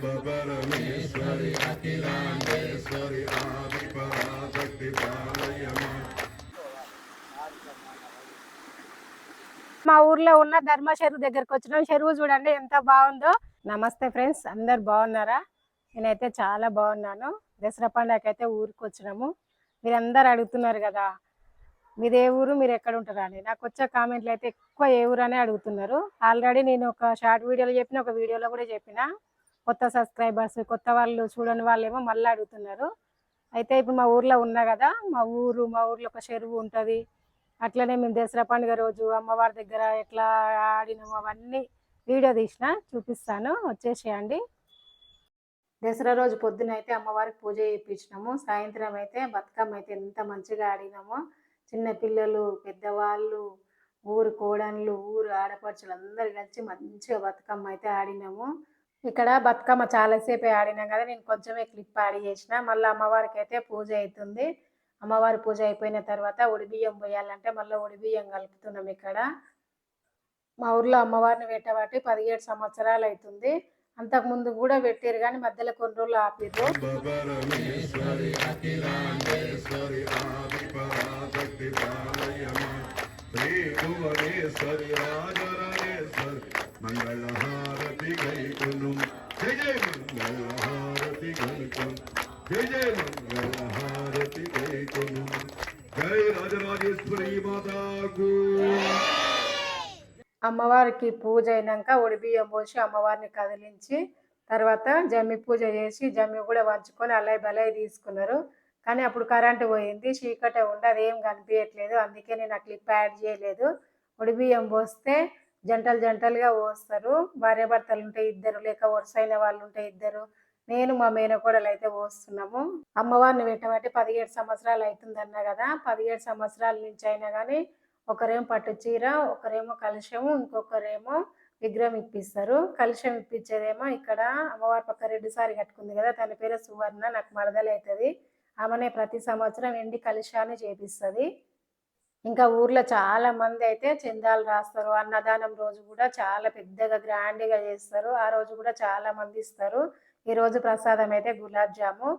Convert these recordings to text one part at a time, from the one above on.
పరమేశ్వరి అఖిలాండేశ్వరి ఆది పరాశక్తి పాలయమా. మా ఊర్లో ఉన్న ధర్మ చెరువు దగ్గరకు వచ్చినాం. చెరువు చూడండి ఎంత బాగుందో. నమస్తే ఫ్రెండ్స్, అందరు బాగున్నారా? నేనైతే చాలా బాగున్నాను. దసరా పండుగకి అయితే ఊరికి వచ్చినాము. మీరందరు అడుగుతున్నారు కదా మీదే ఊరు, మీరు ఎక్కడ ఉంటారా అని. నాకు వచ్చే కామెంట్లు అయితే ఎక్కువ ఏ ఊరు అనే అడుగుతున్నారు. ఆల్రెడీ నేను ఒక షార్ట్ వీడియోలో చెప్పిన, ఒక వీడియోలో కూడా చెప్పిన. కొత్త సబ్స్క్రైబర్స్, కొత్త వాళ్ళు, చూడని వాళ్ళు ఏమో మళ్ళీ అడుగుతున్నారు. అయితే ఇప్పుడు మా ఊర్లో ఉన్నా కదా, మా ఊర్లో ఒక చెరువు ఉంటుంది. అట్లనే మేము దసరా పండుగ రోజు అమ్మవారి దగ్గర ఎట్లా ఆడినాము అవన్నీ వీడియో తీసిన, చూపిస్తాను, వచ్చేసేయండి. దసరా రోజు పొద్దున అయితే అమ్మవారికి పూజ చేయించినాము. సాయంత్రం అయితే బతుకమ్మ అయితే ఎంత మంచిగా ఆడినామో. చిన్న పిల్లలు, పెద్దవాళ్ళు, ఊరు కోడన్లు, ఊరు ఆడపడుచులు అందరు కలిసి మంచిగా బతుకమ్మ అయితే ఆడినాము. ఇక్కడ బతుకమ్మ చాలాసేపు ఆడినాం కదా, నేను కొంచెమే క్లిప్ యాడ్ చేసిన. మళ్ళీ అమ్మవారికి అయితే పూజ అవుతుంది. అమ్మవారి పూజ అయిపోయిన తర్వాత ఉడిబియ్యం పోయాలంటే మళ్ళీ ఉడిబియ్యం కలుపుతున్నాం. ఇక్కడ మా ఊర్లో అమ్మవారిని పెట్టబట్టి 17 సంవత్సరాలు అవుతుంది. అంతకుముందు కూడా పెట్టారు కానీ మధ్యలో కొన్ని రోజులు ఆపిర్రు. అమ్మవారికి పూజ అయినాక ఉడిబియ్యం పోసి అమ్మవారిని కదిలించి తర్వాత జమ్మి పూజ చేసి జమ్మి కూడా వంచుకొని అలై బలై తీసుకున్నారు. కానీ అప్పుడు కరెంటు పోయింది, చీకటే ఉండి అదేం కనిపించట్లేదు. అందుకే నేను ఆ క్లిప్ యాడ్ చేయలేదు. ఉడిబియ్యం పోస్తే జంటలు జంటలుగా పోస్తారు. భార్య భర్తలు ఉంటే ఇద్దరు, లేక వరుసైన వాళ్ళు ఉంటే ఇద్దరు. నేను మా మేనకోడలు అయితే పోస్తున్నాము. అమ్మవారిని పెట్టబట్టి 17 సంవత్సరాలు అవుతుంది అన్నా కదా. 17 సంవత్సరాల నుంచి అయినా కానీ ఒకరేమో పట్టు చీర, ఒకరేమో కలశము, ఇంకొకరేమో విగ్రహం ఇప్పిస్తారు. కలశం ఇప్పించేదేమో ఇక్కడ అమ్మవారి పక్క రెడ్డి సారి కట్టుకుంది కదా, తన పేరు సువర్ణ, నాకు మరదలవుతుంది. ఆమెనే ప్రతి సంవత్సరం ఎండి కలశాన్ని చేపిస్తుంది. ఇంకా ఊర్లో చాలా మంది అయితే చందాలు రాస్తారు. అన్నదానం రోజు కూడా చాలా పెద్దగా గ్రాండ్గా చేస్తారు. ఆ రోజు కూడా చాలా మంది ఇస్తారు. ఈరోజు ప్రసాదం అయితే గులాబ్ జాము.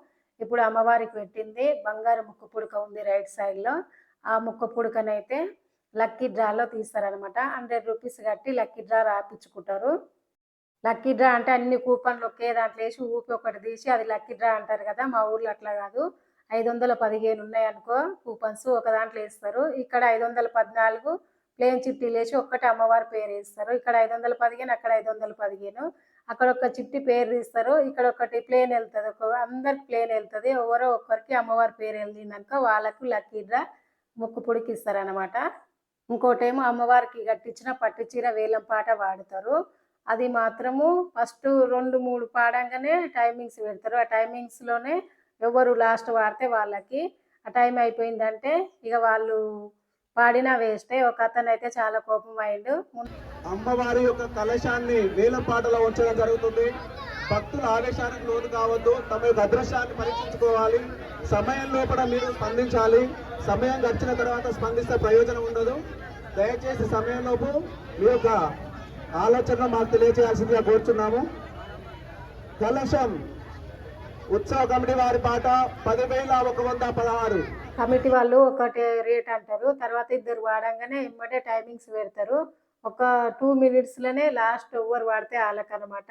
ఇప్పుడు అమ్మవారికి పెట్టింది బంగారు ముక్కు పుడక ఉంది రైట్ సైడ్లో. ఆ ముక్కు పుడకనైతే లక్కీ డ్రాలో తీస్తారనమాట. 100 రూపీస్ కట్టి లక్కీ డ్రా రాపించుకుంటారు. లక్కీ డ్రా అంటే అన్ని కూపన్లు ఒకే దాంట్లో వేసి ఊపి ఒకటి తీసి అది లక్కీ డ్రా అంటారు కదా. మా ఊర్లో అట్లా కాదు. 515 ఉన్నాయనుకో కూపన్స్, ఒక దాంట్లో వేస్తారు. ఇక్కడ 514 ప్లేన్ చిట్టీలు వేసి ఒక్కటి అమ్మవారి పేరు వేస్తారు. ఇక్కడ 515, అక్కడ 515. అక్కడ ఒక చిట్టి పేరు తీస్తారు, ఇక్కడ ఒకటి ప్లేన్ వెళ్తుంది. అందరికి ప్లేన్ వెళ్తుంది. ఎవరో ఒక్కరికి అమ్మవారి పేరు వెళ్ళిందనుకో వాళ్ళకు లక్కీ డ్రా ముక్కు పొడికి ఇస్తారనమాట. ఇంకోటేమో అమ్మవారికి కట్టించిన పట్టు చీర వేలం పాట పాడుతారు. అది మాత్రము ఫస్ట్ 2-3 పాడంగానే టైమింగ్స్ పెడతారు. ఆ టైమింగ్స్లోనే ఎవరు లాస్ట్ పాడితే వాళ్ళకి. ఆ టైం అయిపోయిందంటే ఇక వాళ్ళు పాడినా వేస్తే. ఒక అతను అయితే చాలా కోపం అయిండు. అమ్మవారి యొక్క కలశాన్ని వేలం పాటలో ఉంచడం జరుగుతుంది. భక్తుల ఆవేశానికి లోను కావద్దు. తమ యొక్క అదృష్టాన్ని పరీక్షించుకోవాలి. సమయం లోపల మీరు స్పందించాలి. సమయం గడిచిన తర్వాత స్పందిస్తే ప్రయోజనం ఉండదు. దయచేసి సమయంలోపు మీ యొక్క ఆలోచన మాకు తెలియజేయాల్సిందిగా కోరుచున్నాము. కలశం ఉత్సవ కమిటీ వారి పాట 10,116. కమిటీ వాళ్ళు ఒకటి రేట్ అంటారు. తర్వాత ఇద్దరు వాడంగానే ఇమ్మటే టైమింగ్స్ పెడతారు. ఒక 2 మినిట్స్లోనే లాస్ట్ ఎవరు వాడితే వాళ్ళకనమాట.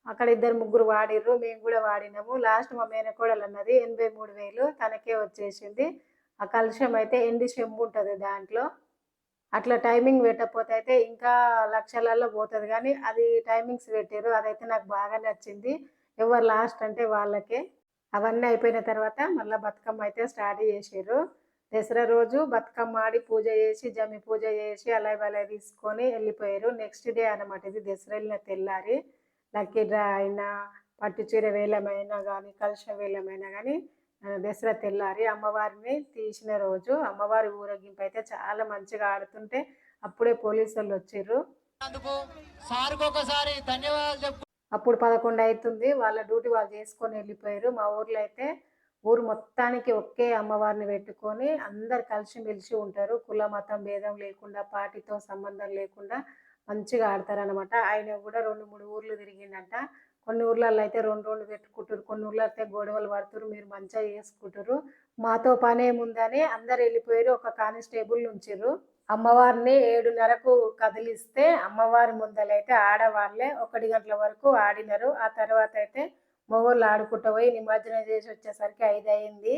అక్కడ 2-3 వాడిర్రు, మేము కూడా వాడినాము. లాస్ట్ మా మేనకోడలు అన్నది 83,000 తనకే వచ్చేసింది. ఆ కలుషం అయితే ఎండి చెంబు ఉంటుంది దాంట్లో. అట్లా టైమింగ్ పెట్టకపోతే అయితే ఇంకా లక్షలలో పోతుంది. కానీ అది టైమింగ్స్ పెట్టారు, అదైతే నాకు బాగా నచ్చింది. ఎవరు లాస్ట్ అంటే వాళ్ళకే. అవన్నీ అయిపోయిన తర్వాత మళ్ళీ బతుకమ్మ అయితే స్టార్ట్ చేసారు. దసరా రోజు బతుకమ్మ ఆడి పూజ చేసి జమ్మి పూజ చేసి అలా బలా తీసుకొని వెళ్ళిపోయారు. నెక్స్ట్ డే అనమాట ఇది. దసరా వెళ్ళిన తెల్లారి లక్కీ డ్రా అయినా, పట్టు చీర వేలమైనా కానీ, కలుషం వేలమైనా కానీ దసరా తెల్లారి అమ్మవారిని తీసిన రోజు అమ్మవారి ఊరేగింపు అయితే చాలా మంచిగా ఆడుతుంటే అప్పుడే పోలీసు వాళ్ళు వచ్చారు. అప్పుడు 11 అవుతుంది. వాళ్ళ డ్యూటీ వాళ్ళు చేసుకొని వెళ్ళిపోయారు. మా ఊర్లో అయితే ఊరు మొత్తానికి ఒకే అమ్మవారిని పెట్టుకొని అందరు కలిసి మెలిసి ఉంటారు. కుల మతం భేదం లేకుండా, పార్టీతో సంబంధం లేకుండా మంచిగా ఆడతారనమాట. ఆయన కూడా 2-3 ఊర్లు తిరిగిందంట. కొన్ని ఊర్లలో అయితే 2 పెట్టుకుంటారు, కొన్ని ఊర్లో అయితే గొడవలు పడుతురు. మీరు మంచిగా చేసుకుంటారు, మాతో పని ఏముందని అందరు వెళ్ళిపోయారు. ఒక కానిస్టేబుల్ ఉంచారు. అమ్మవారిని 7:30కు కదిలిస్తే అమ్మవారి ముందలైతే ఆడవాళ్ళే 1 గంటల వరకు ఆడినారు. ఆ తర్వాత అయితే మొగోళ్ళు ఆడుకుంటూ పోయి నిమజ్జనం చేసి వచ్చేసరికి 5 అయింది.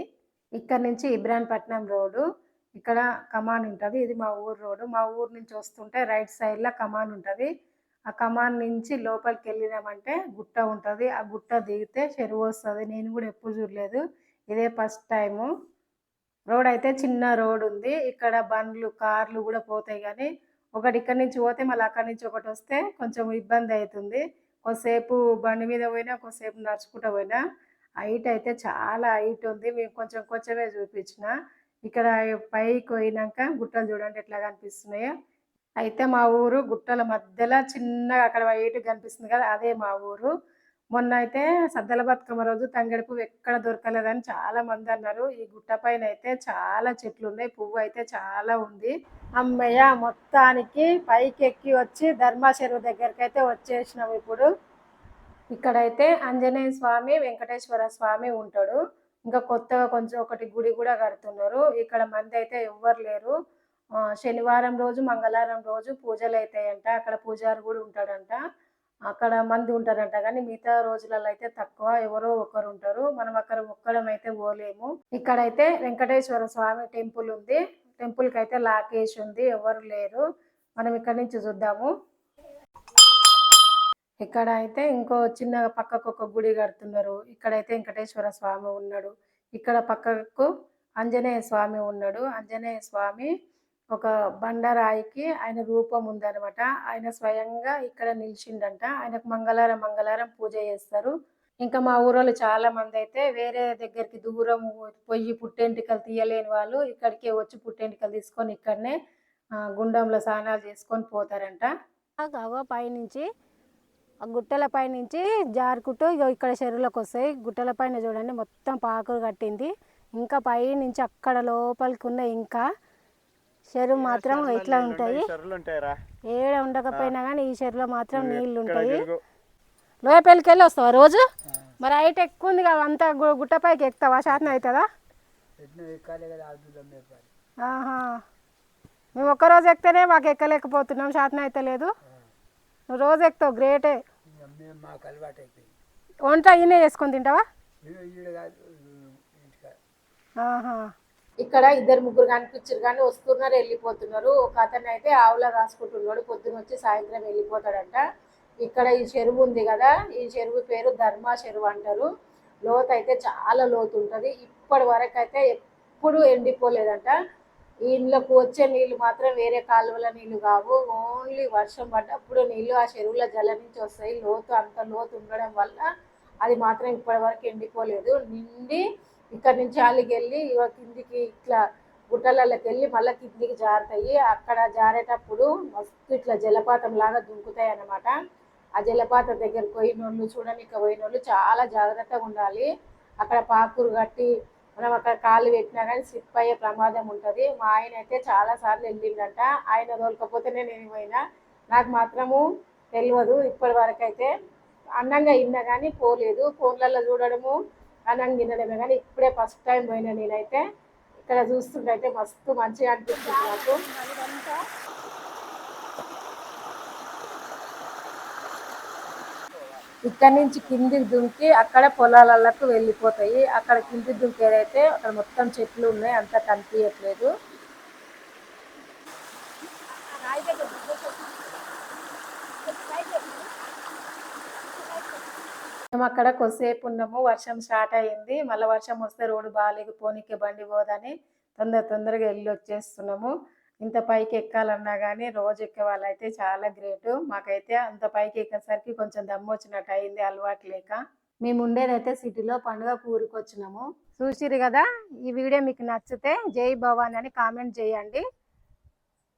ఇక్కడ నుంచి ఇబ్రాహీంపట్నం రోడ్డు, ఇక్కడ కమాన్ ఉంటుంది. ఇది మా ఊరు రోడ్డు. మా ఊరు నుంచి వస్తుంటే రైట్ సైడ్లో కమాన్ ఉంటుంది. ఆ కమాన్ నుంచి లోపలికి వెళ్ళినామంటే గుట్ట ఉంటుంది. ఆ గుట్ట దిగితే చెరువు వస్తుంది. నేను కూడా ఎప్పుడు చూడలేదు, ఇదే ఫస్ట్ టైము. రోడ్ అయితే చిన్న రోడ్ ఉంది. ఇక్కడ బండ్లు కార్లు కూడా పోతాయి, కానీ ఒకటి ఇక్కడ నుంచి పోతే మళ్ళీ అక్కడి నుంచి ఒకటి వస్తే కొంచెం ఇబ్బంది అవుతుంది. కొద్దిసేపు బండి మీద పోయినా, కొద్దిసేపు నడుచుకుంటూ పోయినా. హైట్ అయితే చాలా హైట్ ఉంది. మేము కొంచెం కొంచెమే చూపించిన. ఇక్కడ పైకి పోయినాక గుట్టలు చూడండి ఎట్లా కనిపిస్తున్నాయో. అయితే మా ఊరు గుట్టల మధ్యలో చిన్నగా అక్కడ వైట్ కనిపిస్తుంది కదా, అదే మా ఊరు. మొన్న అయితే సద్దల బతుకమ్మ రోజు తంగేడు పువ్వు ఎక్కడ దొరకలేదని చాలా మంది అన్నారు. ఈ గుట్ట పైన అయితే చాలా చెట్లు ఉన్నాయి, పువ్వు అయితే చాలా ఉంది. అమ్మయ్య, మొత్తానికి పైకి ఎక్కి వచ్చి ధర్మా చెరువు దగ్గరికి అయితే వచ్చేసినాం. ఇప్పుడు ఇక్కడైతే ఆంజనేయ స్వామి, వెంకటేశ్వర స్వామి ఉంటాడు. ఇంకా కొత్తగా కొంచెం ఒకటి గుడి కూడా కడుతున్నారు. ఇక్కడ మంది అయితే ఎవ్వరు లేరు. శనివారం రోజు, మంగళవారం రోజు పూజలు అవుతాయంట. అక్కడ పూజారి కూడా ఉంటాడంట. అక్కడ మంది ఉంటారంట, కానీ మిగతా రోజులలో అయితే తక్కువ, ఎవరో ఒకరు ఉంటారు. మనం అక్కడ ఒక్కడం అయితే పోలేము. ఇక్కడైతే వెంకటేశ్వర స్వామి టెంపుల్ ఉంది. టెంపుల్కి అయితే లాకేసి ఉంది, ఎవరు లేరు. మనం ఇక్కడ నుంచి చూద్దాము. ఇక్కడ అయితే ఇంకో చిన్న పక్కకు ఒక గుడి కడుతున్నారు. ఇక్కడైతే వెంకటేశ్వర స్వామి ఉన్నాడు. ఇక్కడ పక్కకు ఆంజనేయ స్వామి ఉన్నాడు. ఆంజనేయ స్వామి ఒక బండరాయికి ఆయన రూపం ఉందనమాట. ఆయన స్వయంగా ఇక్కడ నిలిచిండంట. ఆయనకు మంగళవారం పూజ చేస్తారు. ఇంకా మా ఊరోళ్ళు చాలా మంది అయితే వేరే దగ్గరికి దూరం పొయ్యి పుట్టెంటికలు తీయలేని వాళ్ళు ఇక్కడికే వచ్చి పుట్టెంటికలు తీసుకొని ఇక్కడనే గుండంలో స్నానాలు చేసుకొని పోతారంట. పైనుంచి ఆ గుట్టల పైనుంచి జారుకుంటూ ఇక్కడ చెరువులోకి వస్తాయి. గుట్టల పైన చూడండి మొత్తం పాకులు కట్టింది. ఇంకా పైనుంచి అక్కడ లోపలికి ఉన్న ఇంకా చెరువు మాత్రం ఇట్లా ఉంటాయి. ఏడ ఉండకపోయినా కానీ ఈ చెరువులో మాత్రం నీళ్లు ఉంటాయి. లోయపల్లికి వెళ్ళి వస్తావా రోజు? మరి హైట్ ఎక్కువ ఉంది కదా, అంతా గుట్టపైకి ఎక్కుతావా? శాతం అవుతుందా? ఆహా, మేము ఒక్కరోజు ఎక్కితేనే మాకు ఎక్కలేకపోతున్నాం, శాతం అయితే లేదు. నువ్వు రోజు ఎక్కుతావు, గ్రేటే. వంట ఈయనే చేసుకొని తింటావా? ఆహా, ఇక్కడ 2-3 కనిపించారు కానీ వస్తున్నారు, వెళ్ళిపోతున్నారు. ఒక అతను అయితే ఆవులా రాసుకుంటున్నాడు, పొద్దున వచ్చి సాయంత్రం వెళ్ళిపోతాడంట. ఇక్కడ ఈ చెరువు ఉంది కదా, ఈ చెరువు పేరు ధర్మా చెరువు అంటారు. లోతు అయితే చాలా లోతు ఉంటుంది. ఇప్పటి వరకు అయితే ఎప్పుడు ఎండిపోలేదంట. ఈ ఇళ్ళకు వచ్చే నీళ్ళు మాత్రం వేరే కాలువల నీళ్ళు కావు, ఓన్లీ వర్షం పడ్డప్పుడు నీళ్ళు ఆ చెరువుల జల నుంచి వస్తాయి. లోతు అంత లోతు ఉండడం వల్ల అది మాత్రం ఇప్పటి వరకు ఎండిపోలేదు. నిండి ఇక్కడ నుంచి అలిగెళ్ళి కిందికి ఇట్లా గుట్టలకి వెళ్ళి మళ్ళీ కిందికి జారుతాయి. అక్కడ జారేటప్పుడు మస్తు ఇట్లా జలపాతం లాగా దుంకుతాయి అన్నమాట. ఆ జలపాతం దగ్గర పోయినోళ్ళు, చూడడానికి పోయినోళ్ళు చాలా జాగ్రత్తగా ఉండాలి. అక్కడ పాకురు కట్టి మనం అక్కడ కాళ్ళు పెట్టినా కానీ స్లిప్ అయ్యే ప్రమాదం ఉంటుంది. మా ఆయన అయితే చాలాసార్లు వెళ్ళిందంట. ఆయన తోలకపోతేనే నేను పోయినా, నాకు మాత్రము తెలియదు ఇప్పటి వరకు అయితే. అన్నంగా విన్నా కానీ పోలేదు, ఫోన్లలో చూడడము అన్నంగా తినడమే, కానీ ఇప్పుడే ఫస్ట్ టైం పోయినా నేనైతే. ఇక్కడ చూస్తుంటే మస్తు మంచిగా అనిపిస్తుంది నాకు. ఇక్కడ నుంచి కిందికి దుంకి అక్కడ పొలాలకు వెళ్ళిపోతాయి. అక్కడ కిందికి దుంకేదైతే అక్కడ మొత్తం చెట్లు ఉన్నాయి, అంతా కనిపించట్లేదు. మేము అక్కడ కొద్దిసేపు ఉన్నాము, వర్షం స్టార్ట్ అయ్యింది. మళ్ళీ వర్షం వస్తే రోడ్డు బాగాలేదు, పోనీకి బండి పోదని తొందరగా వెళ్ళి వచ్చేస్తున్నాము. ఇంత పైకి ఎక్కాలన్నా కానీ రోజు ఎక్కే వాళ్ళైతే చాలా గ్రేటు. మాకైతే అంత పైకి ఎక్కేసరికి కొంచెం దమ్ము వచ్చినట్టు అయింది, అలవాటు లేక. మేము ఉండేదైతే సిటీలో, పండుగకు ఊరికి వచ్చినాము. చూసిరు కదా, ఈ వీడియో మీకు నచ్చితే జై భవాని అని కామెంట్ చేయండి.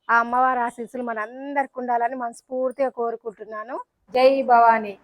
ఆ అమ్మవారి ఆశీస్సులు మనందరికి ఉండాలని మనస్ఫూర్తిగా కోరుకుంటున్నాను. జై భవాని.